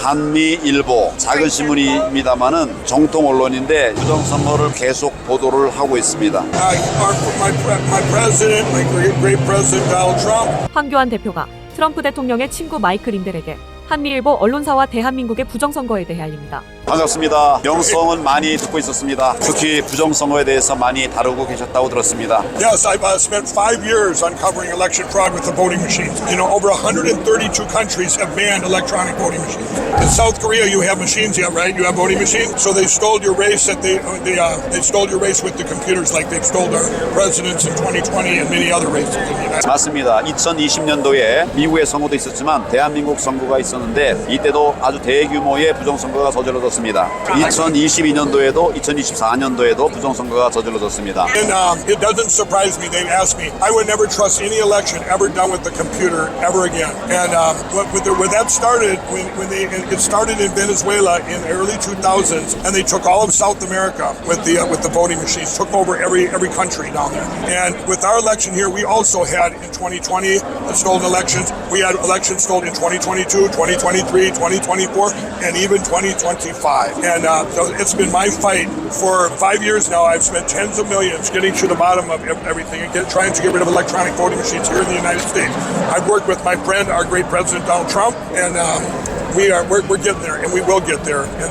한미일보 작은 신문입니다만은 정통 언론인데 부정선거를 계속 보도를 하고 있습니다. My president, my great president Donald Trump. 황교안 대표가 트럼프 대통령의 친구 마이크 린델에게 한미일보 언론사와 대한민국의 부정선거에 대해 알립니다. 반갑습니다. 명성은 많이 듣고 있었습니다. 특히 부정선거에 대해서 많이 다루고 계셨다고 들었습니다. Yes, I've spent 5 years uncovering election fraud with the voting machines. You know, over 132 countries have banned electronic voting machines. In South Korea, you have machines, yeah, right? You have voting machines. So they stole your race. They stole your race with the computers, like they've stole our presidents in 2020 and many other races in the United States. 맞습니다. 2020년도에 미국의 선거도 있었지만 대한민국 선거가 있었는데 이때도 아주 대규모의 부정선거가 저질러졌습니다. 2022년도에도 2024년도에도 부정선거가 저질러졌습니다. And it doesn't surprise me. They've asked me. I would never trust any election ever done with the computer ever again. And when that started, it started in Venezuela in the early 2000s, and they took all of South America with the voting machines, took over every country down there. And with our election here, we also had in 2020 stolen elections. We had elections stolen in 2022, 2023, 2024, and even 2025. And so it's been my fight for 5 years now. I've spent tens of millions getting to the bottom of everything and trying to get rid of electronic voting machines here in the United States. I've worked with my friend, our great President Donald Trump, and we're getting there, and we will get there. And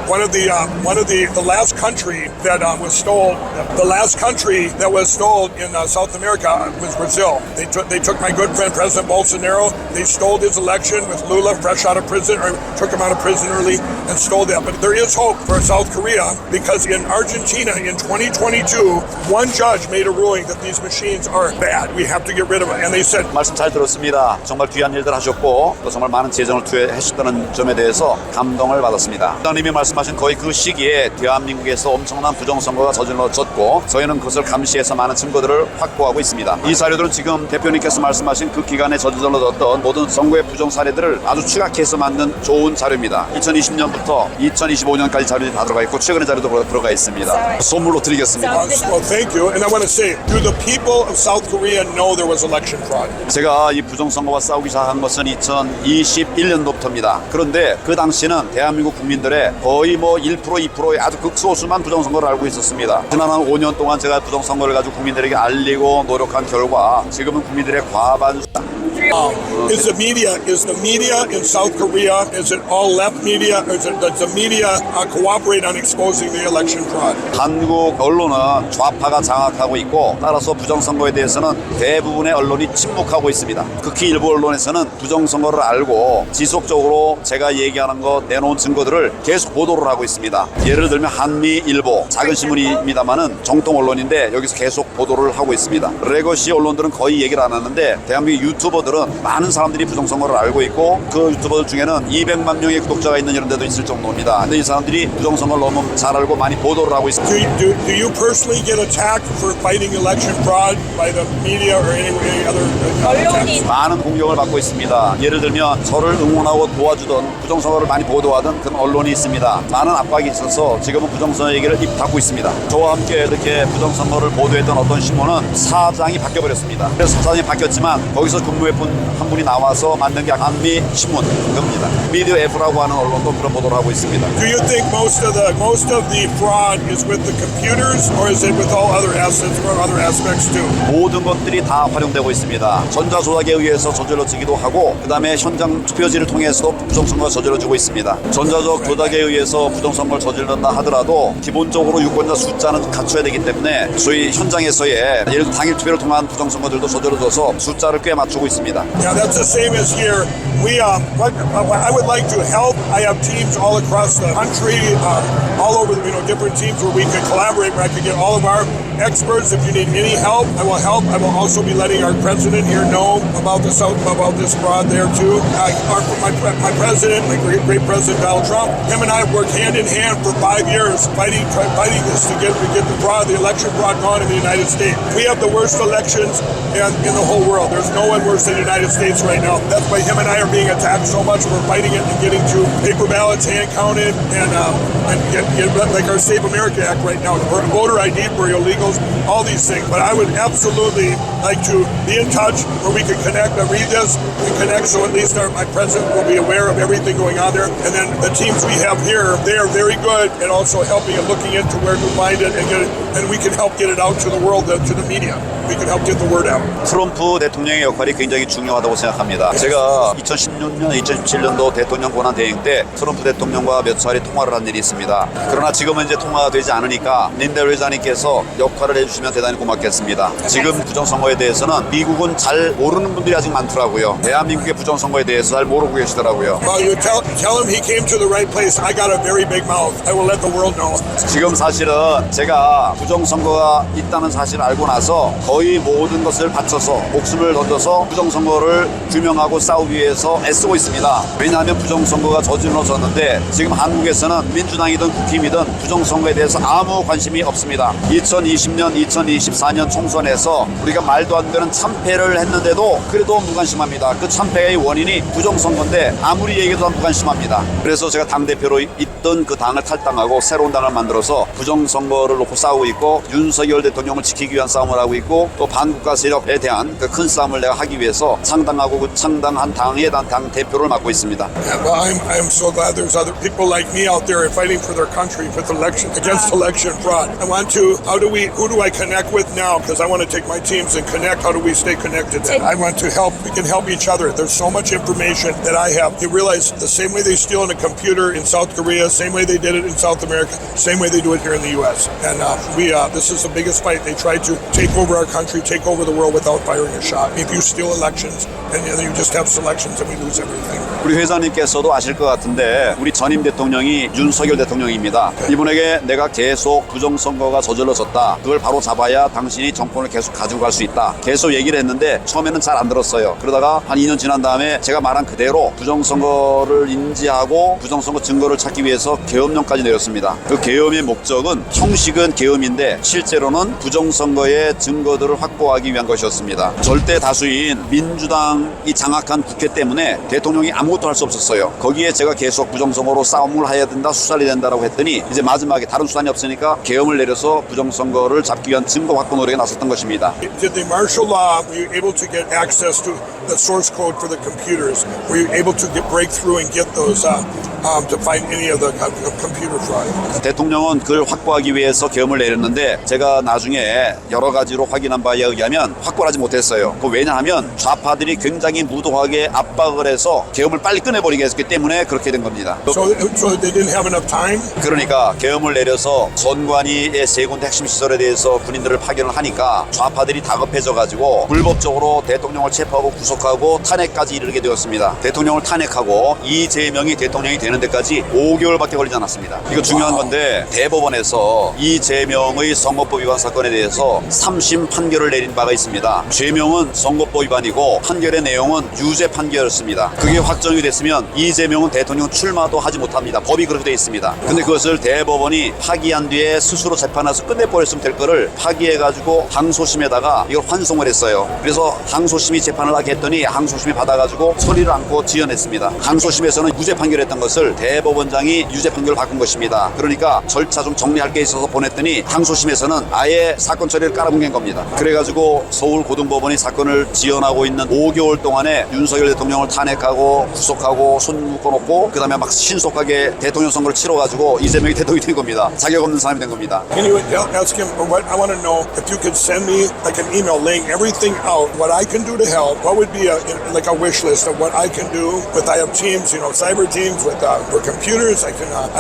one of the last country that was stolen, the last country that was stolen in South America was Brazil. They took my good friend President Bolsonaro. They stole his election with Lula fresh out of prison, or took him out of prison early and stole that. But there is hope for South Korea, because in Argentina in 2022, one judge made a ruling that these machines are bad. We have to get rid of them. And they said, 말씀 잘 들었습니다. 정말 귀한 일들 하셨고 또 정말 많은 재정을 투여하셨다는 점에 대해서 감동을 받았습니다. 장님이 말씀하신 거의 그 시기에 대한민국에서 엄청난 부정선거가 저질러졌고 저희는 그것을 감시해서 많은 증거들을 확보하고 있습니다. 이 자료들은 지금 대표님께서 말씀하신 그 기간에 저질러졌던 모든 선거의 부정 사례들을 아주 추각해서 만든 좋은 자료입니다. 2020년부터 2025년까지 자료들이 다 들어가 있고 최근의 자료도 들어가 있습니다. 선물로 드리겠습니다. well, thank you. And I want to say, do the people of South Korea know there was election fraud? 제가 이 부정선거와 싸우기 시작한 것은 2021년도부터입니다. 그런데 그 당시는 대한민국 국민들의 거의 1%, 2%의 아주 극소수만 부정선거를 알고 있었습니다. 지난 한 5년 동안 제가 부정선거를 가지고 국민들에게 알리고 노력한 결과 지금은 국민들의 과반수 Is the media in South Korea, is it all left media, or does the media cooperate on exposing the election fraud? 한국 언론은 좌파가 장악하고 있고 따라서 부정선거에 대해서는 대부분의 언론이 침묵하고 있습니다. 극히 일부 언론에서는 부정선거를 알고 지속적으로 제가 얘기하는 거 내놓은 증거들을 계속 보도를 하고 있습니다. 예를 들면 한미일보 작은 신문입니다만은 정통 언론인데 여기서 계속 보도를 하고 있습니다. 레거시 언론들은 거의 얘기를 안 하는데 대한민국 유튜버들은 많은 사람들이 부정선거를 알고 있고 그 유튜버들 중에는 200만 명의 구독자가 있는 이런 데도 있을 정도입니다. 근데 이 사람들이 부정선거를 너무 잘 알고 많이 보도를 하고 있습니다. Do you personally get attacked for fighting election fraud by the media or any other attacks? 많은 공격을 받고 있습니다. 예를 들면 저를 응원하고 도와주던 부정선거를 많이 보도하던 그런 언론이 있습니다. 많은 압박이 있어서 지금은 부정선거 얘기를 입 닫고 있습니다. 저와 함께 이렇게 부정선거를 보도했던 어떤 신문은 사장이 바뀌어버렸습니다. 그래서 사장이 바뀌었지만 거기서 근무했던 한 분이 나와서 만든 게 한미신문입니다. 미디어 F라고 하는 언론도 그런 보도를 하고 있습니다. Do you think most of the fraud is with the computers, or is it with all other assets or other aspects too? 모든 것들이 다 활용되고 있습니다. 전자조작에 의해서 저질러지기도 하고 그 다음에 현장 투표지를 통해서 부정선거가 저질러지고 있습니다. 전자조작에 의해서 부정선거를 저질렀다 하더라도 기본적으로 유권자 숫자는 갖춰야 되기 때문에 소위 현장에서의 예를 들어 당일 투표를 통한 부정선거들도 저질러져서 숫자를 꽤 맞추고 있습니다. Yeah, that's the same as here. I would like to help. I have teams all across the country, all over, different teams where we could collaborate, where I could get all of our experts. If you need any help, I will help. I will also be letting our president here know about this fraud there too. My president, my great president Donald Trump, him and I have worked hand in hand for 5 years fighting this to get the election fraud gone in the United States. We have the worst elections in the whole world. There's no one worse than the United States right now. That's why him and I are being attacked so much. We're fighting it and getting to paper ballots hand counted and get like our Save America Act right now, or voter ID for illegals, all these things. But I would absolutely like to be in touch where we can connect, read this and connect, so at least my president will be aware of everything going on there. And then the teams we have here, they are very good at also helping and looking into where to find it and get it, and we can help get it out to the world, to the media. We can help get the word out. 트럼프 대통령의 역할이 굉장히 중요하다고 생각합니다. 제가 2016년, 2017년도 대통령 권한 대행 때 트럼프 대통령과 몇 차례 통화를 한 일이 있습니다. 그러나 지금은 이제 통화가 되지 않으니까 린델 회장님께서 역할을 해주시면 대단히 고맙겠습니다. 지금 부정선거에 대해서는 미국은 잘 모르는 분들이 아직 많더라고요. 대한민국의 부정선거에 대해서 잘 모르고 계시더라고요. Well, you tell him he came to the right place. I got a very big mouth. I will let the world know. 지금 사실은 제가 부정선거가 있다는 사실을 알고 나서 거의 모든 것을 바쳐서 목숨을 던져서 부정선거를 규명하고 싸우기 위해서 애쓰고 있습니다. 왜냐하면 부정선거가 저질러졌는데 지금 한국에서는 민주당이든 국힘이든 부정선거에 대해서 아무 관심이 없습니다. 2020년, 2024년 총선에서 우리가 말도 안 되는 참패를 했는데도 그래도 무관심합니다. 그 참패의 원인이 부정선거인데 아무리 얘기해도 무관심합니다. 그래서 제가 당대표로 있던 그 당을 탈당하고 새로운 당을 만들어서 부정선거를 놓고 싸우고 있고 윤석열 대통령을 지키기 위한 싸움을 하고 있고 또 반국가 세력에 대한 그 큰 싸움을 내가 하기 위해서 창당하고 그 창당한 당의 당 대표를 맡고 있습니다. Yeah, well, I'm so glad there's other people like me out there fighting for their country with election against election fraud. I want to. Who do I connect with now? Because I want to take my teams and connect. How do we stay connected? I want to help. We can help each other. There's so much information that I have. You realize the same way they steal in a computer in South Korea, same way they did it in South America, same way they do it here in the U.S. And this is the biggest fight. They try to take over our country, take over the world without firing a shot. If you steal elections and you just have selections and we lose everything. 우리 회장님께서도 아실 것 같은데 우리 전임 대통령이 윤석열 대통령입니다. 이분에게 내가 계속 부정선거가 저질러졌다. 그걸 바로 잡아야 당신이 정권을 계속 가지고 갈 수 있다. 계속 얘기를 했는데 처음에는 잘 안 들었어요. 그러다가 한 2년 지난 다음에 제가 말한 그대로 부정선거를 인지하고 부정선거 증거를 찾기 위해서 계엄령까지 내렸습니다. 그 계엄의 목적은 형식은 계엄인데 실제로는 부정선거의 증거들을 확보하기 위한 것이었습니다. 절대 다수인 민주당이 장악한 국회 때문에 대통령이 아무것도 할 수 없었어요. 거기에 제가 계속 부정선거로 싸움을 해야 된다, 수사를 해야 된다고 했더니 이제 마지막에 다른 수단이 없으니까 계엄을 내려서 부정선거를 잡기 위한 증거 확보 노력에 나섰던 것입니다. Did the martial law, were you able to get access to the source code for the computers? Were you able to break through and get those to find any of the computer fraud? 대통령은 그걸 확보하기 위해서 계엄을 내렸는데 제가 나중에 여러 가지로 확인한 바에 의하면 확보를 하지 못했어요. 왜냐하면 좌파들이 굉장히 무도하게 압박을 해서 계엄을 빨리 끝내버리게 했기 때문에 그렇게 된 겁니다. So they didn't have enough time? 그러니까 계엄을 내려서 선관위의 세 군데 핵심 시설에 대해서 군인들을 파견을 하니까 좌파들이 다급해져가지고 불법적으로 대통령을 체포하고 구속하고 탄핵까지 이르게 되었습니다. 대통령을 탄핵하고 이재명이 대통령이 되는 데까지 5개월밖에 걸리지 않았습니다. 이거 중요한 건데 대법원에서 이재명의 선거법 위반 사건에 대해서 3심 판결을 내린 바가 있습니다. 죄명은 선거법 위반이고 판결의 내용은 유죄 판결이었습니다. 그게 확정이 됐으면 이재명은 대통령 출마도 하지 못합니다. 법이 그렇게 되어 있습니다. 근데 그것을 대법원이 파기한 뒤에 스스로 재판해서 끝내버렸으면 될 거를 파기해가지고 항소심에다가 이걸 환송을 했어요. 그래서 항소심이 재판을 하게 했더니 항소심이 받아가지고 소리를 안고 지연했습니다. 항소심에서는 무죄 판결했던 것을 대법원장이 유죄 판결을 바꾼 것입니다. 그러니까 절차 좀 정리할 게 있어서 보냈더니 항소심에서는 아예 사건 처리를 깔아뭉갠 겁니다. 그래가지고 서울고등법원이 사건을 지연하고 있는 5개월 동안에 윤석열 대통령을 탄핵하고 구속하고 손 묶어놓고 그 다음에 막 신속하게 대통령 선거를 치러가지고 이재명이 대통령이 된 겁니다. 자격 없는 사람이 된 겁니다. Can you ask him what I want to know if you could send me like an email laying everything out, what I can do to help, what would be like a wish list of what I can do with, I have teams, cyber teams with for computers. I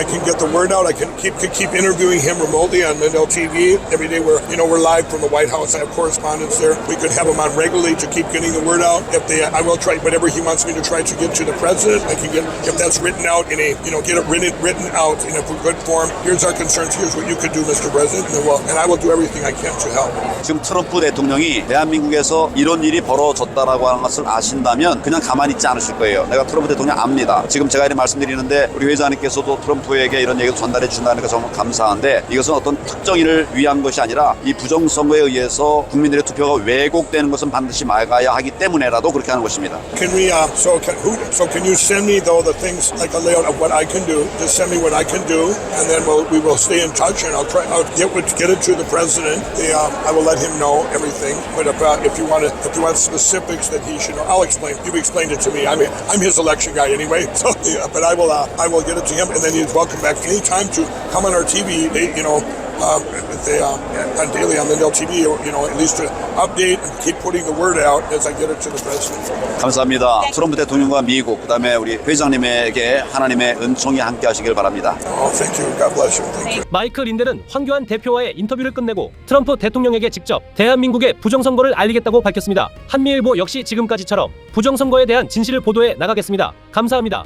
can get the word out. I can keep interviewing him remotely on Lindell TV every day. We're live from the White House. I have correspondents there. We could have him on regularly to keep getting the word out. I will try whatever he wants me to try to get to the president. I can get if that's written out in a get it written out in a good form. Here's our concerns. Here's what you could do, Mr. President. And I will do everything I can to help. 지금 트럼프 대통령이 대한민국에서 이런 일이 벌어졌다라고 하는 것을 아신다면 그냥 가만히 있지 않으실 거예요. 내가 트럼프 대통령 압니다. 지금 제가 이렇게 말씀드리는데 우리 회장님께서도 트럼프에게 이런 얘기를 전달해 준다는 게 정말 감사한데 이것은 어떤 특정인을 위한 것이 아니라 이 부정선거에 의해서 따라서 국민들의 투표가 왜곡되는 것은 반드시 막아야 하기 때문에라도 그렇게 하는 것입니다. Can we? So can you send me though the things like a layout of what I can do? Just send me what I can do, and then we will stay in touch, and I'll get it to the president. I will let him know everything. But if you want specifics that he should know, I'll explain. You've explained it to me. I mean, I'm his election guy anyway. So, yeah, but I will get it to him, and then he's welcome back anytime to come on our TV. On daily on Lindell TV, at least to update and keep putting the word out as I get it to the president. 감사합니다. 트럼프 대통령과 미국, 그다음에 우리 회장님에게 하나님의 은총이 함께하시길 바랍니다. Oh, thank you. God bless you. Thank you. 마이크 린델은 황교안 대표와의 인터뷰를 끝내고 트럼프 대통령에게 직접 대한민국의 부정선거를 알리겠다고 밝혔습니다. 한미일보 역시 지금까지처럼 부정선거에 대한 진실을 보도해 나가겠습니다. 감사합니다.